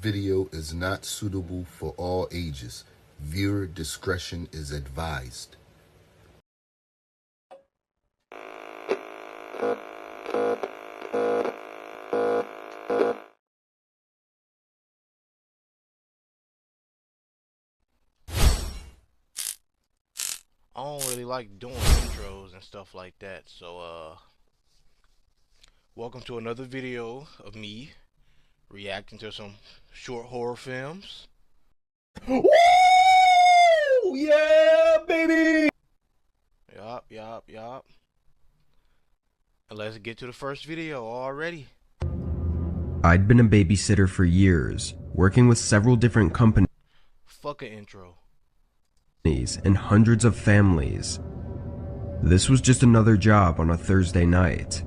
video is not suitable for all ages. Viewer discretion is advised. I don't really like doing intros and stuff like that, so welcome to another video of me reacting to some short horror films. Woo! Yeah, baby! Yup. And let's get to the first video already. I'd been a babysitter for years, working with several different companies Fuck an intro. and hundreds of families. This was just another job on a Thursday night.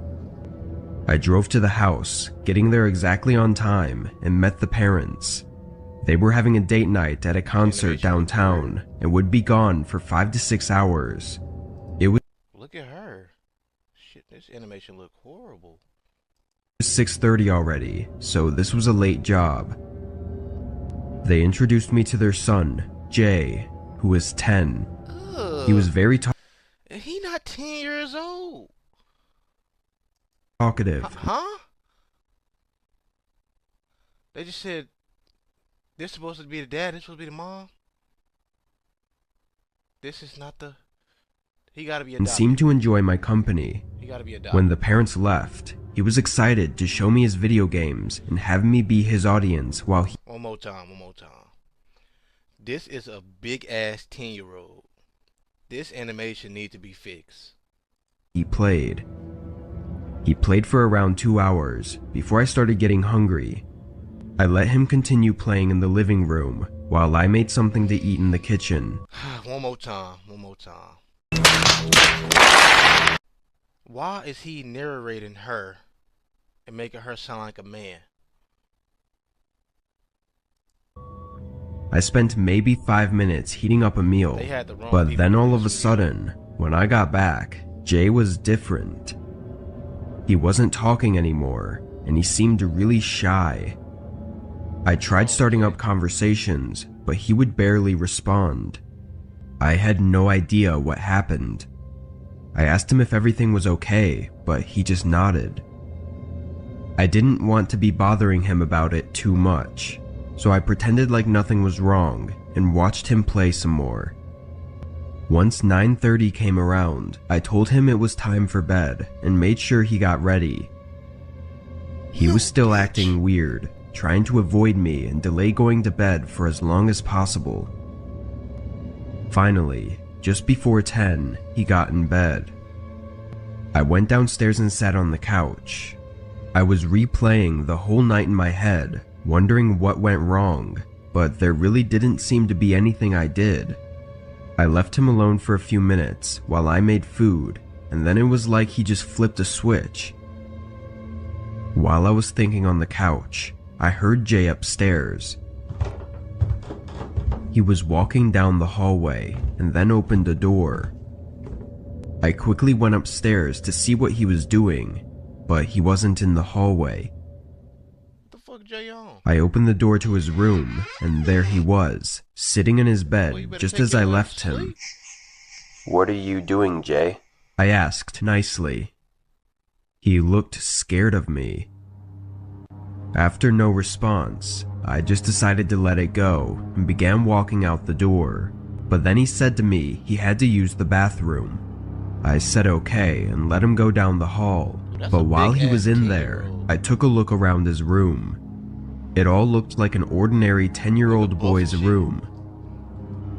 I drove to the house, getting there exactly on time, and met the parents. They were having a date night at a concert downtown and would be gone for 5 to 6 hours. It was Look at her. Shit, this animation look horrible. 6:30 already, so this was a late job. They introduced me to their son, Jay, who was 10. Ugh. He was very He not 10 years old. talkative. Huh? They just said this is supposed to be the dad, this supposed to be the mom. This is not the. He gotta be And adopted. seemed to enjoy my company. He gotta be adopted. When the parents left, he was excited to show me his video games and have me be his audience while One more time. This is a big ass 10-year-old. This animation needs to be fixed. he played. He played for around 2 hours before I started getting hungry. I let him continue playing in the living room while I made something to eat in the kitchen. One more time. Why is he narrating her and making her sound like a man? I spent maybe 5 minutes heating up a meal, They had the wrong but people then in all this of a video. sudden, when I got back, Jay was different. He wasn't talking anymore, and he seemed really shy. I tried starting up conversations, but he would barely respond. I had no idea what happened. I asked him if everything was okay, but he just nodded. I didn't want to be bothering him about it too much, so I pretended like nothing was wrong and watched him play some more. Once 9:30 came around, I told him it was time for bed and made sure he got ready. He was still acting weird, trying to avoid me and delay going to bed for as long as possible. Finally, just before 10, he got in bed. I went downstairs and sat on the couch. I was replaying the whole night in my head, wondering what went wrong, but there really didn't seem to be anything I did. I left him alone for a few minutes while I made food, and then it was like he just flipped a switch. While I was thinking on the couch, I heard Jay upstairs. He was walking down the hallway and then opened a door. I quickly went upstairs to see what he was doing, but he wasn't in the hallway. What the fuck, Jay on? I opened the door to his room, and there he was, sitting in his Well, you bed better just take as your I ass left to him. sleep. "What are you doing, Jay?" I asked nicely. He looked scared of me. After no response, I just decided to let it go and began walking out the door. But then he said to me he had to use the bathroom. I said okay and let him go down the hall. That's a But while he big was ass in there, 10-year-old. I took a look around his room. It all looked like an ordinary 10-year-old boy's bullshit. room.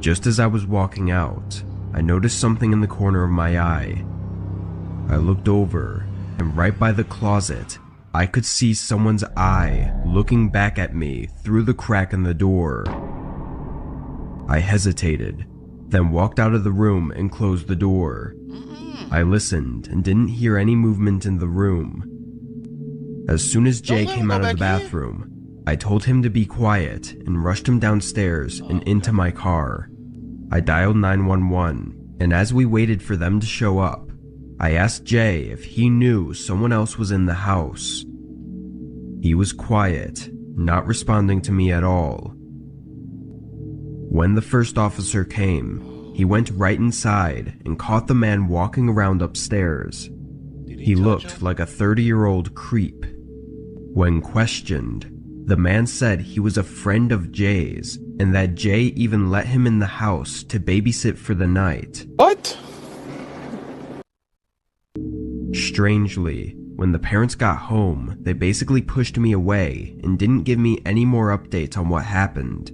Just as I was walking out, I noticed something in the corner of my eye. I looked over, and right by the closet, I could see someone's eye looking back at me through the crack in the door. I hesitated, then walked out of the room and closed the door. I listened and didn't hear any movement in the room. As soon as Jay Don't let him came go out of the back in. bathroom, I told him to be quiet and rushed him downstairs and into my car. I dialed 911, and as we waited for them to show up, I asked Jay if he knew someone else was in the house. He was quiet not responding to me at all. When the first officer came, he went right inside and caught the man walking around upstairs. He looked like a 30-year-old creep. When questioned, the man said he was a friend of Jay's and that Jay even let him in the house to babysit for the night. What? Strangely, when the parents got home, they basically pushed me away and didn't give me any more updates on what happened.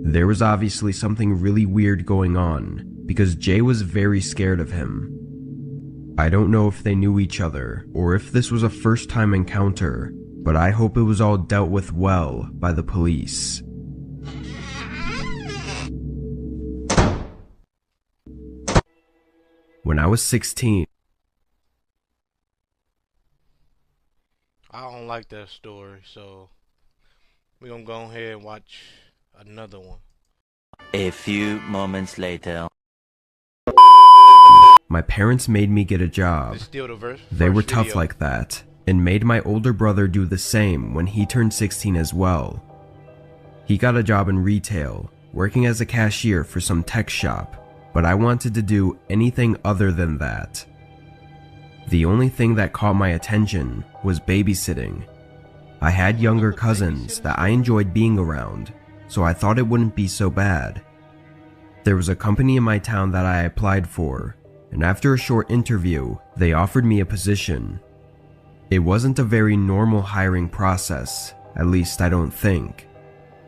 There was obviously something really weird going on, because Jay was very scared of him. I don't know if they knew each other, or if this was a first-time encounter, but I hope it was all dealt with well by the police. When I was 16, I don't like that story, so we're gonna go ahead and watch another one. A few moments later. my parents made me get a job. It's still the They were first tough video. like that, and made my older brother do the same when he turned 16 as well. He got a job in retail, working as a cashier for some tech shop, but I wanted to do anything other than that. The only thing that caught my attention was babysitting. I had younger cousins that I enjoyed being around, so I thought it wouldn't be so bad. There was a company in my town that I applied for, and after a short interview, they offered me a position. It wasn't a very normal hiring process, at least I don't think.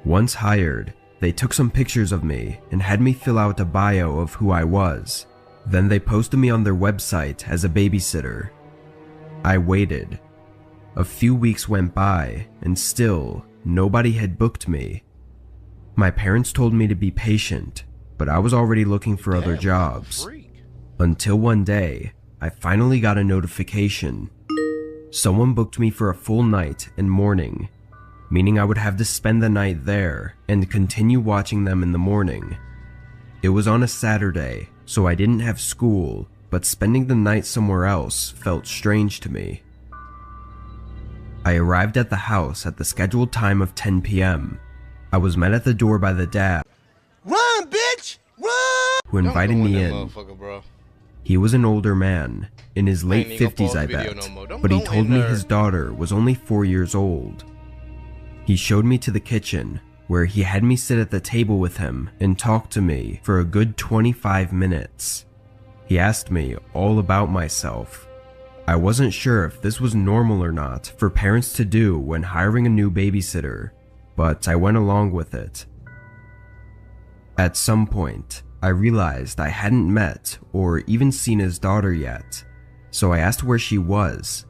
Once hired, they took some pictures of me and had me fill out a bio of who I was. Then they posted me on their website as a babysitter. I waited. A few weeks went by, and still, nobody had booked me. My parents told me to be patient, but I was already looking for other jobs. Until one day, I finally got a notification. Someone booked me for a full night and morning, meaning I would have to spend the night there and continue watching them in the morning. It was on a Saturday, so I didn't have school, but spending the night somewhere else felt strange to me. I arrived at the house at the scheduled time of 10 p.m. I was met at the door by the dad, Run, bitch! Run! who invited me in. Motherfucker, bro. He was an older man, in his I ain't late even gonna 50s pause I the video bet, no more. Don't but he go told in me there. his daughter was only 4 years old. He showed me to the kitchen, where he had me sit at the table with him and talk to me for a good 25 minutes. He asked me all about myself. I wasn't sure if this was normal or not for parents to do when hiring a new babysitter, but I went along with it. At some point, I realized I hadn't met or even seen his daughter yet, so I asked where she was.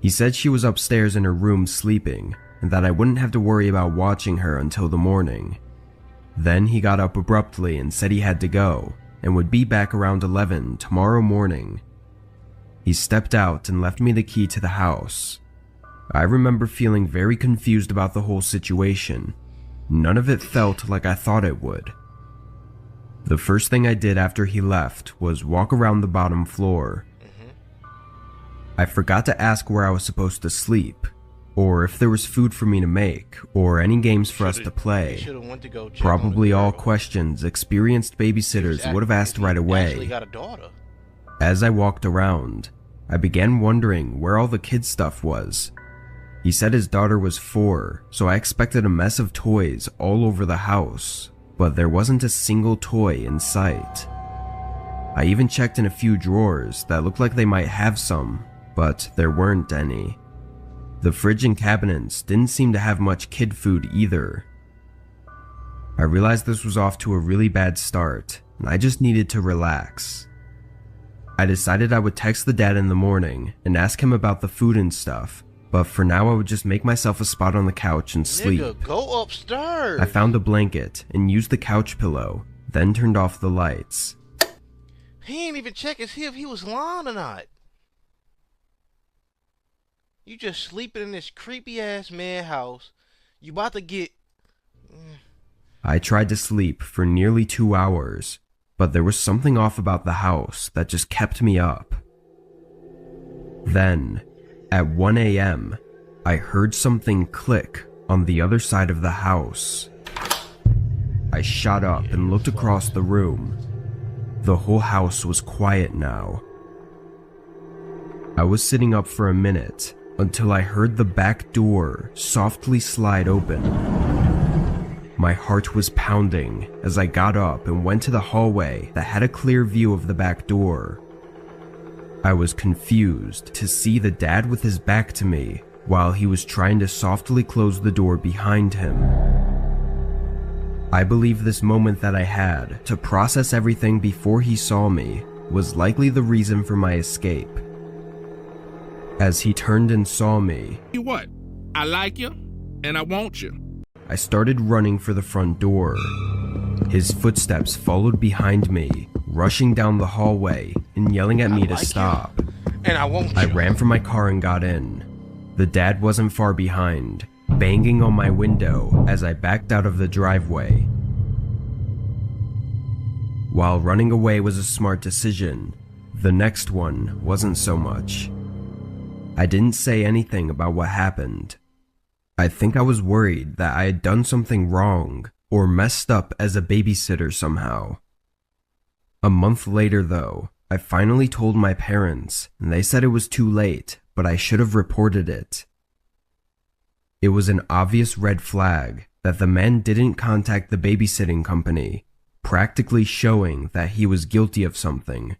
He said she was upstairs in her room sleeping, and that I wouldn't have to worry about watching her until the morning. Then he got up abruptly and said he had to go, and would be back around 11 tomorrow morning. He stepped out and left me the key to the house. I remember feeling very confused about the whole situation. None of it felt like I thought it would. The first thing I did after he left was walk around the bottom floor. I forgot to ask where I was supposed to sleep, or if there was food for me to make, or any games for us to play. Probably all questions experienced babysitters would have asked right away. Got a daughter. As I walked around, I began wondering where all the kid stuff was. He said his daughter was 4, so I expected a mess of toys all over the house, but there wasn't a single toy in sight. I even checked in a few drawers that looked like they might have some, but there weren't any. The fridge and cabinets didn't seem to have much kid food either. I realized this was off to a really bad start, and I just needed to relax. I decided I would text the dad in the morning and ask him about the food and stuff, but for now I would just make myself a spot on the couch and sleep. Nigga, go upstairs. I found a blanket and used the couch pillow, then turned off the lights. He ain't even check to see if he was lying or not. You just sleeping in this creepy ass man house. You about to get... I tried to sleep for nearly 2 hours, but there was something off about the house that just kept me up. Then, at 1 a.m., I heard something click on the other side of the house. I shot up and looked across the room. The whole house was quiet now. I was sitting up for a minute until I heard the back door softly slide open. My heart was pounding as I got up and went to the hallway that had a clear view of the back door. I was confused to see the dad with his back to me while he was trying to softly close the door behind him. I believe this moment that I had to process everything before he saw me was likely the reason for my escape. As he turned and saw me, You what? I like you, and I want you. I started running for the front door. His footsteps followed behind me, rushing down the hallway and yelling at me to stop. And I won't. I ran for my car and got in. The dad wasn't far behind, banging on my window as I backed out of the driveway. While running away was a smart decision, the next one wasn't so much. I didn't say anything about what happened. I think I was worried that I had done something wrong or messed up as a babysitter somehow. A month later, though, I finally told my parents, and they said it was too late, but I should have reported it. It was an obvious red flag that the man didn't contact the babysitting company, practically showing that he was guilty of something.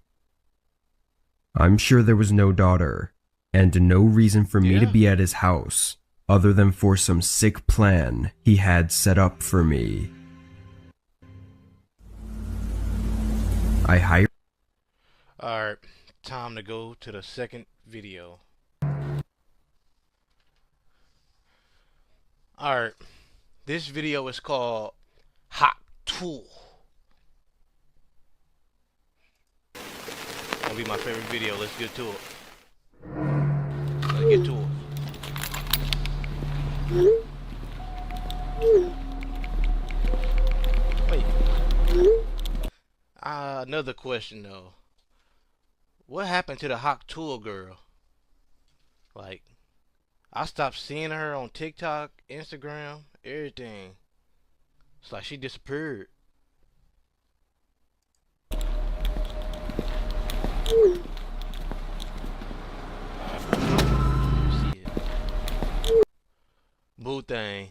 I'm sure there was no daughter, and no reason for me to be at his house, other than for some sick plan he had set up for me. I hired. Alright, time to go to the second video. Alright, this video is called Hot Tool. That'll be my favorite video. Let's get to it. Let's get to it. Wait. Another question though. What happened to the Hot Tool girl? Like, I stopped seeing her on TikTok, Instagram, everything. It's like she disappeared. Boo thing.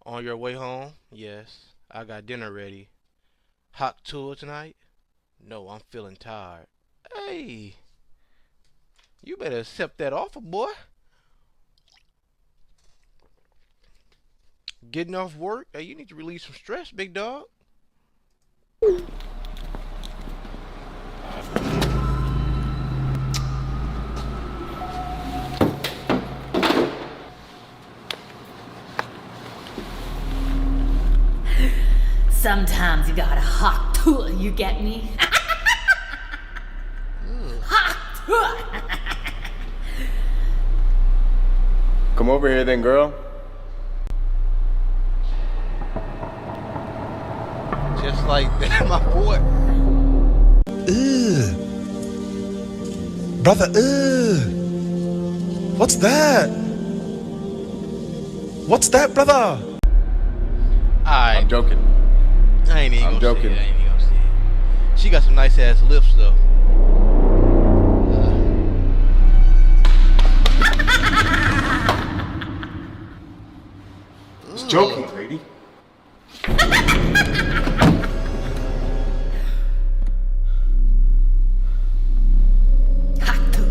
On your way home? Yes. I got dinner ready. Hot tool tonight? No, I'm feeling tired. Hey. You better accept that offer, boy. Getting off work? Hey, you need to release some stress, big dog. Sometimes you got a hot tool, you get me? Hot tool! Come over here then, girl. Just like that, my boy. Ugh. Brother, ugh. What's that? What's that, brother? Alright. I'm joking. I ain't even I'm gonna joking. say it. I ain't even gonna say it. She got some nice ass lips though. It's joking, lady. Hot tool.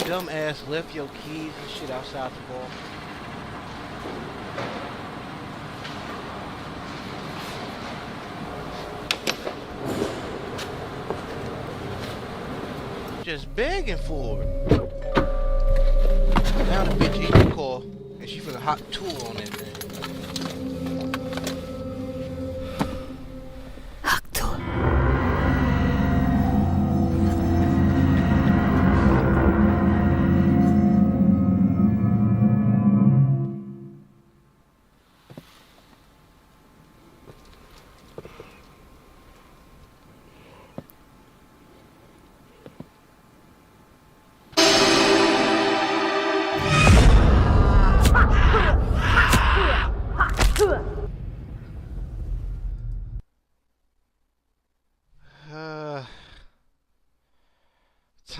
Dumb ass left your keys and shit outside the bar. Just begging for it. Now the bitch in the car and she finna hot tool on that thing. Hot tool.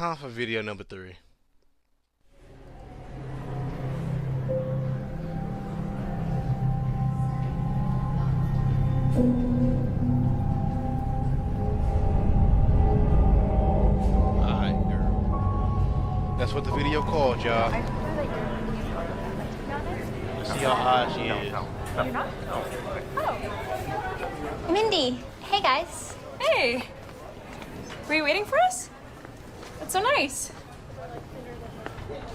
time for video number 3. Alright, girl. That's what the video called, y'all. Let's see how high she is. Mindy, hey guys. Hey! Were you waiting for us? That's so nice.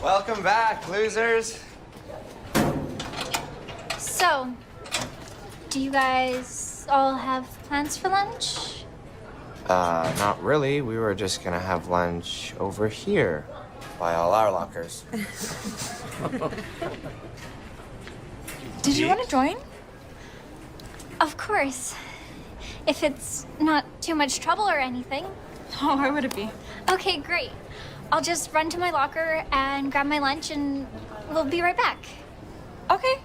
Welcome back, losers. So, do you guys all have plans for lunch? Not really. We were just gonna have lunch over here by all our lockers. Did you want to join? Of course. If it's not too much trouble or anything. Oh, why would it be? Okay, great. I'll just run to my locker and grab my lunch and we'll be right back. Okay.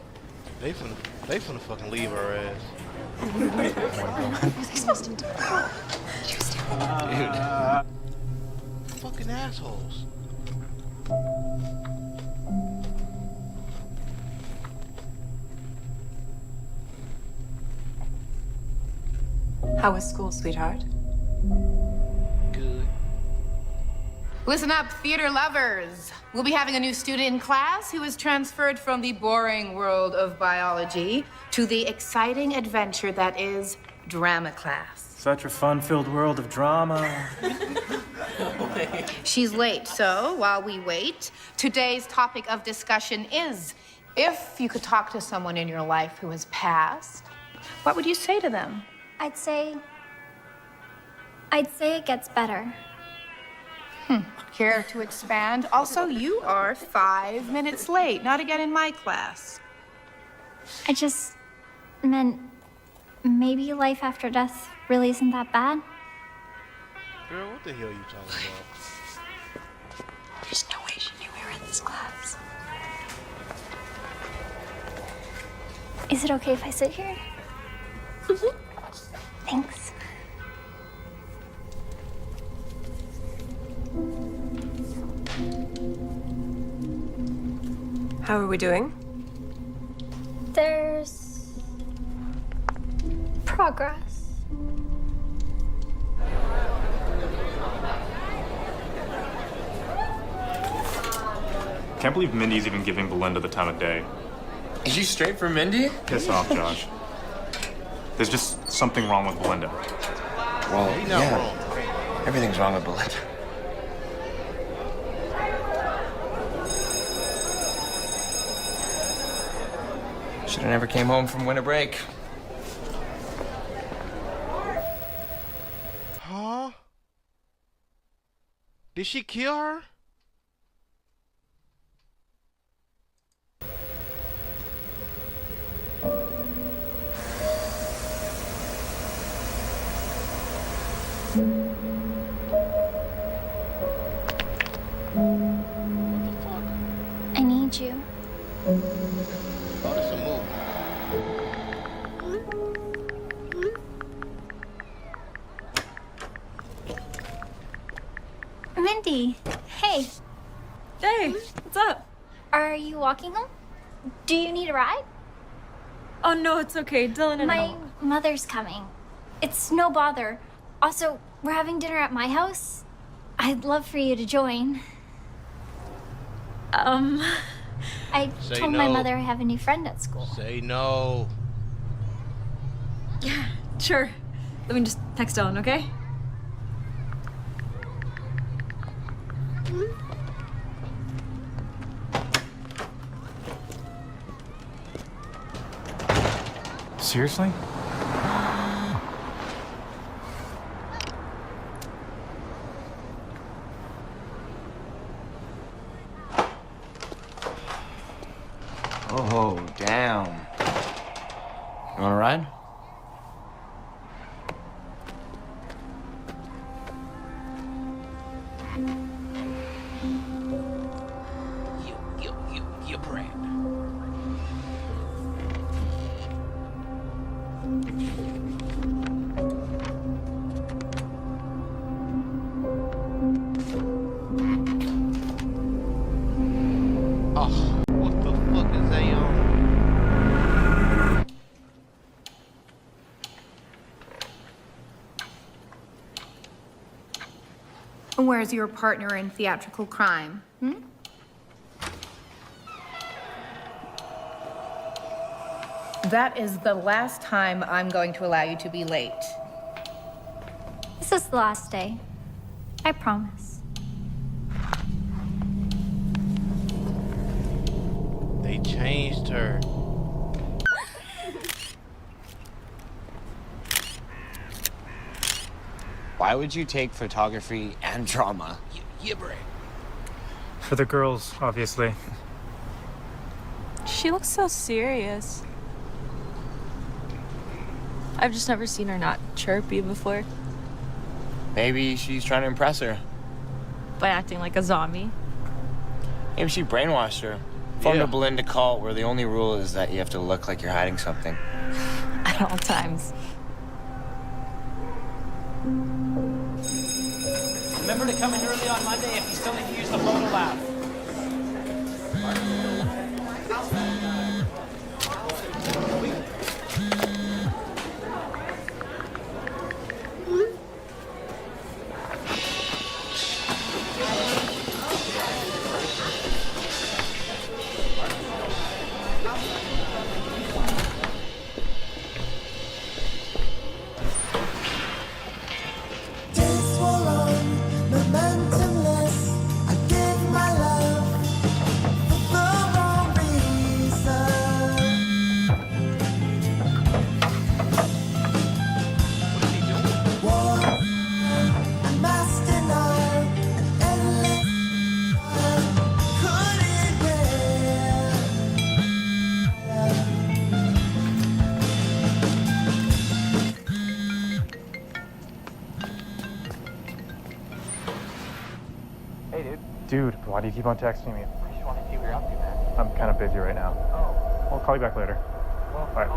They finna fucking leave her ass. What are they supposed to do? Dude. Fucking assholes. How was school, sweetheart? Good. Listen up, theater lovers. We'll be having a new student in class who is transferred from the boring world of biology to the exciting adventure that is drama class. Such a fun-filled world of drama. She's late, so while we wait, today's topic of discussion is, if you could talk to someone in your life who has passed, what would you say to them? I'd say it gets better. Care to expand? Also, you are 5 minutes late. Not again in my class. I just meant maybe life after death really isn't that bad. Girl, what the hell are you talking about? There's no way she knew we were in this class. Is it okay if I sit here? Thanks. How are we doing? There's progress. Can't believe Mindy's even giving Belinda the time of day. Is you straight from Mindy? Piss off, Josh. There's just something wrong with Belinda. Well, He's not yeah. wrong. Everything's wrong with Belinda. Should've never came home from winter break. Huh? Did she kill her? I need you. Oh, this a move. Mindy, hey. Hey, what's up? Are you walking home? Do you need a ride? Oh, no, it's okay. Dylan and My mother's coming. It's no bother. Also, we're having dinner at my house. I'd love for you to join. I Say told my no. mother I have a new friend at school. Say no. Yeah, sure. Let me just text Dylan, okay? Seriously? Oh, damn. You wanna ride? You brat. Oh, what the fuck is they on? Where's your partner in theatrical crime? That is the last time I'm going to allow you to be late. This is the last day. I promise. They changed her. Why would you take photography and drama? Yeah, bro. For the girls, obviously. She looks so serious. I've just never seen her not chirpy before. Maybe she's trying to impress her. By acting like a zombie. Maybe she brainwashed her. Formed Yeah. a Belinda cult where the only rule is that you have to look like you're hiding something. At all times. Remember to come in early on Monday if you still need to use the photo lab. Dude, why do you keep on texting me? I just want to see what you're up to, man. I'm kind of busy right now. Oh. I'll call you back later. Well, All right.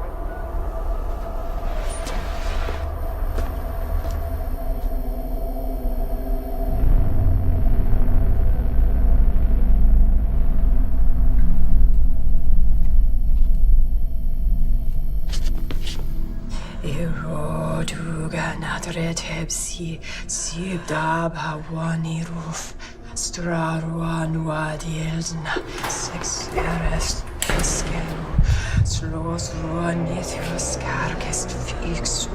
Iroduga nadret hepsi sibda bhavani roof straruan wadilna sex arrest skelu slows ruanithus carkest fix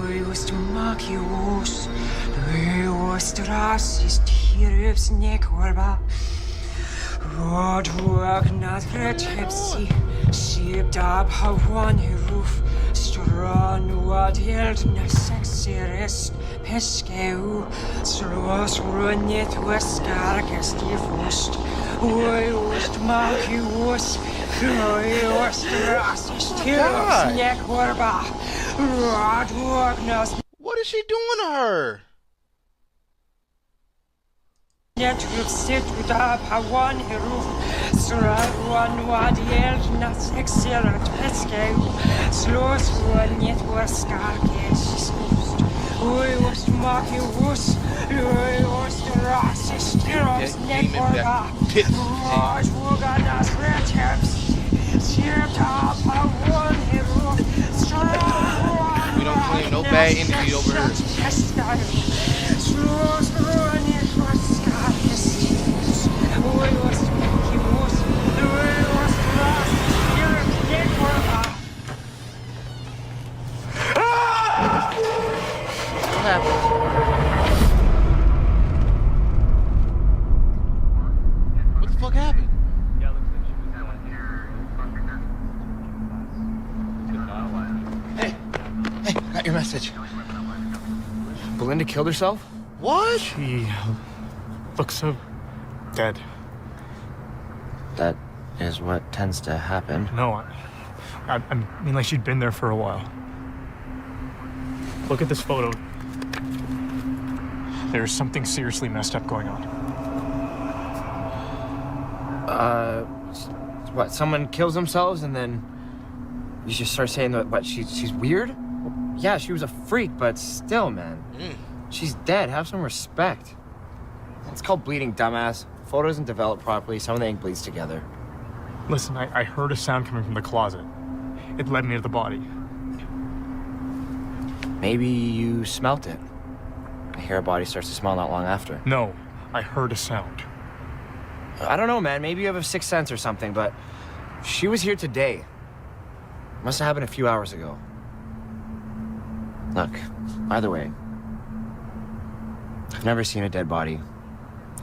we was to makius we was to rasist hirps nekorba Rodwag nadret hepsi sibda bhavani roof Stranu adhield na sexirist Peskeu Slos runit was skarkest i fust Oi ust makius Oi ust rasist Hirus nekorba Rodwag nas What is she doing to her? Netrup sit da pawan hiruf Sraruan wadiel na sexirat peskeu Slos ruanit was skarkest Oi ust makius Oi ust rasist Hirus nekorba Rodwag nas reteps Sirta pawan hiruf Sraruan We don't claim no bad energy over here. Slos ruanit was skarkest Oi ust makius Oi ust rasist Hirus nekorba What happened? What the fuck happened? Hey, got your message. Belinda killed herself? What? She looks so dead. That is what tends to happen. No, I mean, like she'd been there for a while. Look at this photo. There's something seriously messed up going on. What, someone kills themselves and then you just start saying that, what, she's weird? Yeah, she was a freak, but still, man. She's dead. Have some respect. It's called bleeding, dumbass. photo doesn't develop properly. Some of the ink bleeds together. Listen, I heard a sound coming from the closet. It led me to the body. Maybe you smelt it. I hear a body starts to smell not long after. No, I heard a sound. I don't know, man. Maybe you have a sixth sense or something, but she was here today. Must have happened a few hours ago. Look, either way, I've never seen a dead body.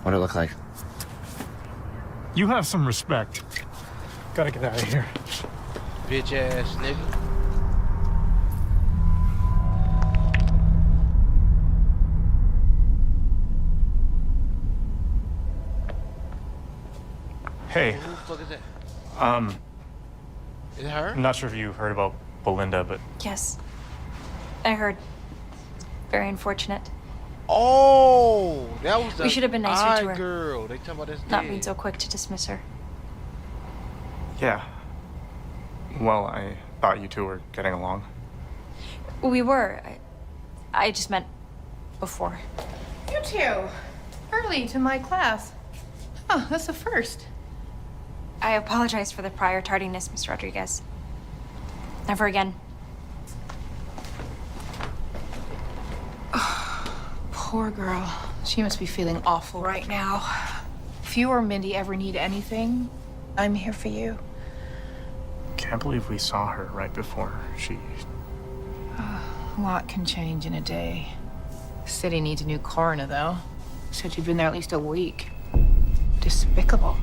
What'd it look like? You have some respect. Gotta get out of here. Bitch ass nigga. Hey. Who the fuck is that? Is it her? I'm not sure if you heard about Belinda, but... Yes. I heard. Very unfortunate. Oh, that was the We should have been nicer to her. girl. They talking about this Not dead. being so quick to dismiss her. Yeah. Well, I thought you two were getting along. We were. I just meant before. You two, early to my class. Oh, that's a first. I apologize for the prior tardiness, Miss Rodriguez. Never again. Poor girl. She must be feeling awful right now. If you or Mindy ever need anything, I'm here for you. Can't believe we saw her right before she... A lot can change in a day. City needs a new coroner, though. Said you'd been there at least a week. Despicable.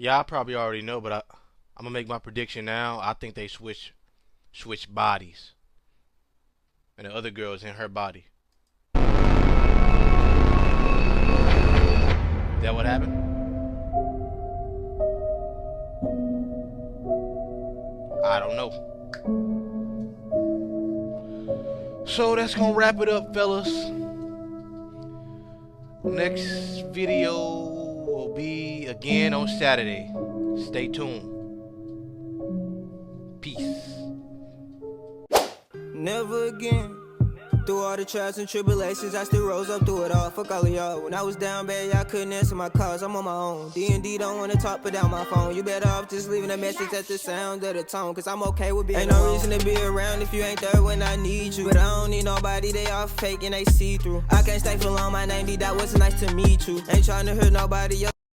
Y'all probably already know, but I'm gonna make my prediction now. I think they switch bodies, and the other girl's in her body. Is that what happened? I don't know. So that's gonna wrap it up, fellas. Next video will be again on Saturday. Stay tuned. Peace. Never again. Through all the trials and tribulations, I still rose up through it all. Fuck all of y'all. When I was down bad, y'all couldn't answer my calls. I'm on my own. D&D don't wanna talk, put down my phone. You better off just leaving a message at the sound of the tone. Cause I'm okay with being Ain't no reason to be around if you ain't there when I need you. But I don't need nobody, they all fake and they see through. I can't stay for long, my name D. That wasn't nice to meet you. Ain't trying to hurt nobody else.